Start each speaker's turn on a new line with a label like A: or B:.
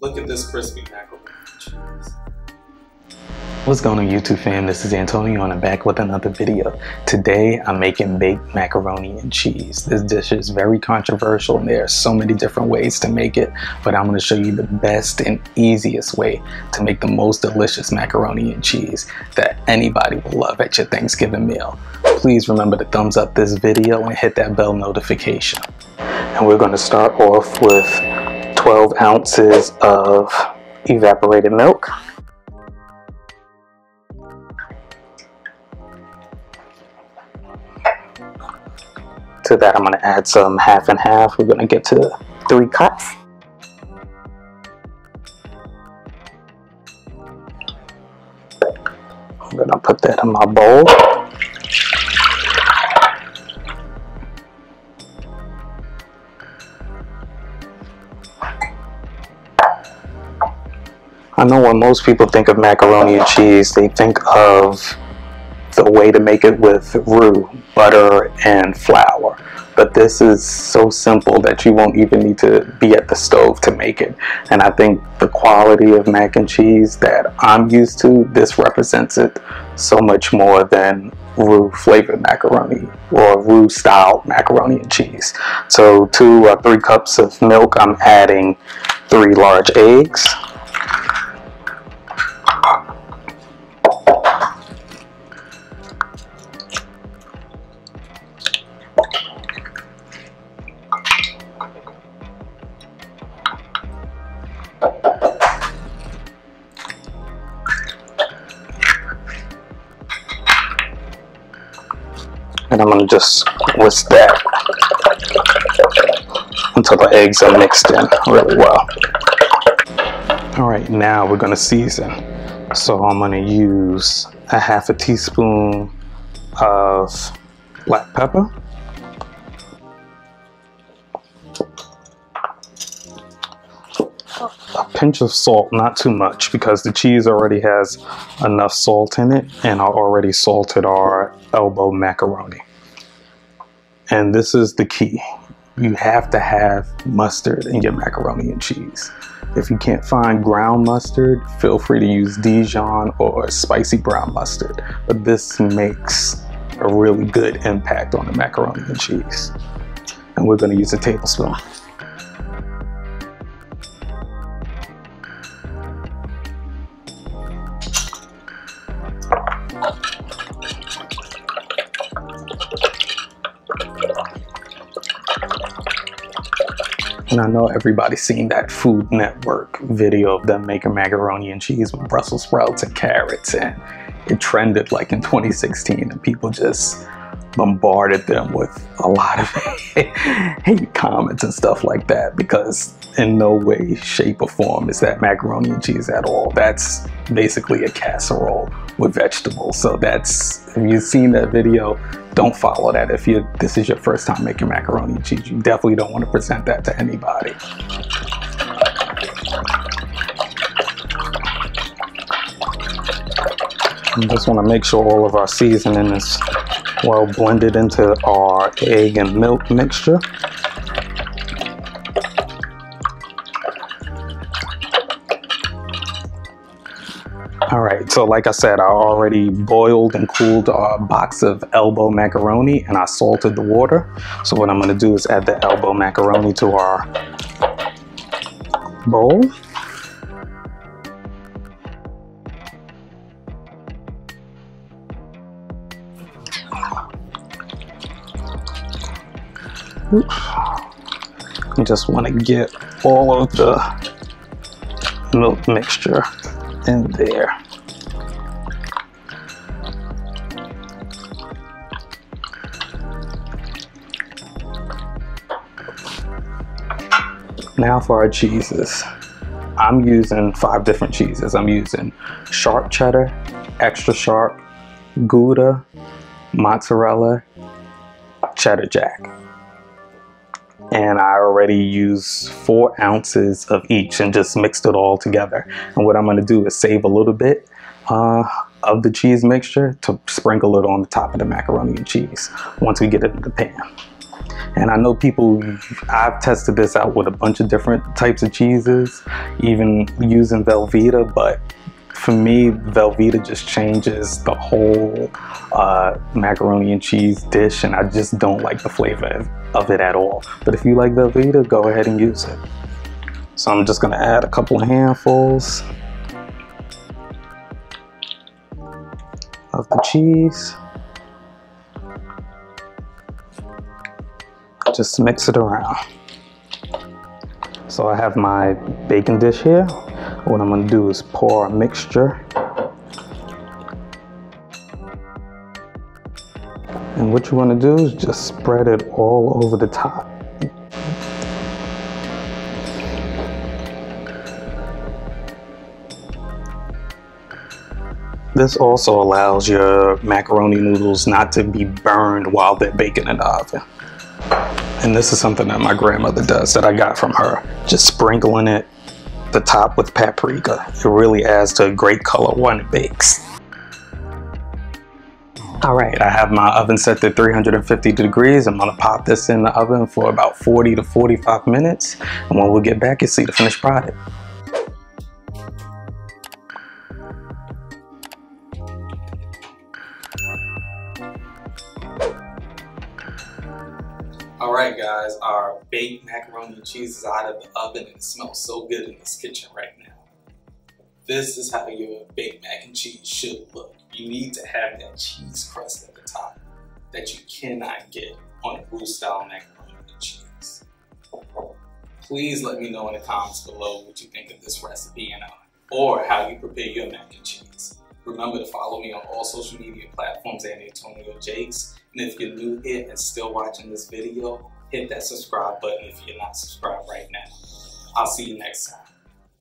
A: Look at this crispy macaroni and cheese.
B: What's going on YouTube fam? This is Antonio and I'm back with another video. Today I'm making baked macaroni and cheese. This dish is very controversial and there are so many different ways to make it, but I'm going to show you the best and easiest way to make the most delicious macaroni and cheese that anybody will love at your Thanksgiving meal. Please remember to thumbs up this video and hit that bell notification. And we're going to start off with 12 ounces of evaporated milk. To that, I'm going to add some half and half. We're going to get to 3 cups. I'm going to put that in my bowl. I know when most people think of macaroni and cheese, they think of the way to make it with roux, butter, and flour. But this is so simple that you won't even need to be at the stove to make it. And I think the quality of mac and cheese that I'm used to, this represents it so much more than roux flavored macaroni or roux style macaroni and cheese. So 2 or 3 cups of milk, I'm adding 3 large eggs. And I'm going to just whisk that until the eggs are mixed in really well. Alright, now we're going to season. So I'm going to use a half a teaspoon of black pepper. A pinch of salt, not too much, because the cheese already has enough salt in it, and I already salted our elbow macaroni. And this is the key. You have to have mustard in your macaroni and cheese. If you can't find ground mustard, feel free to use Dijon or spicy brown mustard. But this makes a really good impact on the macaroni and cheese. And we're going to use a tablespoon. And I know everybody's seen that Food Network video of them making macaroni and cheese with Brussels sprouts and carrots, and it trended like in 2016 and people just bombarded them with a lot of hate comments and stuff like that, because in no way, shape, or form is that macaroni and cheese at all. That's basically a casserole with vegetables. So that's, if you've seen that video, don't follow that. If this is your first time making macaroni and cheese, you definitely don't want to present that to anybody. You just want to make sure all of our seasoning is well blended into our egg and milk mixture. Alright, so like I said, I already boiled and cooled our box of elbow macaroni and I salted the water. So what I'm going to do is add the elbow macaroni to our bowl. You just want to get all of the milk mixture in there. Now for our cheeses. I'm using 5 different cheeses. I'm using sharp cheddar, extra sharp, Gouda, mozzarella, cheddar jack. And I already used 4 ounces of each and just mixed it all together. And what I'm going to do is save a little bit of the cheese mixture to sprinkle it on the top of the macaroni and cheese once we get it in the pan. And I know I've tested this out with a bunch of different types of cheeses, even using Velveeta, but for me, Velveeta just changes the whole macaroni and cheese dish, and I just don't like the flavor of it at all. But if you like Velveeta, go ahead and use it. So I'm just gonna add a couple of handfuls of the cheese. Just mix it around. So I have my baking dish here. What I'm gonna do is pour a mixture. And what you wanna do is just spread it all over the top. This also allows your macaroni noodles not to be burned while they're baking in the oven. And this is something that my grandmother does that I got from her. Just sprinkling the top with paprika. It really adds to a great color when it bakes. All right, I have my oven set to 350 degrees. I'm gonna pop this in the oven for about 40 to 45 minutes. And when we get back, you'll see the finished product.
A: Alright guys, our baked macaroni and cheese is out of the oven and it smells so good in this kitchen right now. This is how your baked mac and cheese should look. You need to have that cheese crust at the top that you cannot get on a blue style macaroni and cheese. Please let me know in the comments below what you think of this recipe or how you prepare your mac and cheese. Remember to follow me on all social media platforms at Antonio Jakes. And if you're new here and still watching this video, hit that subscribe button if you're not subscribed right now. I'll see you next time.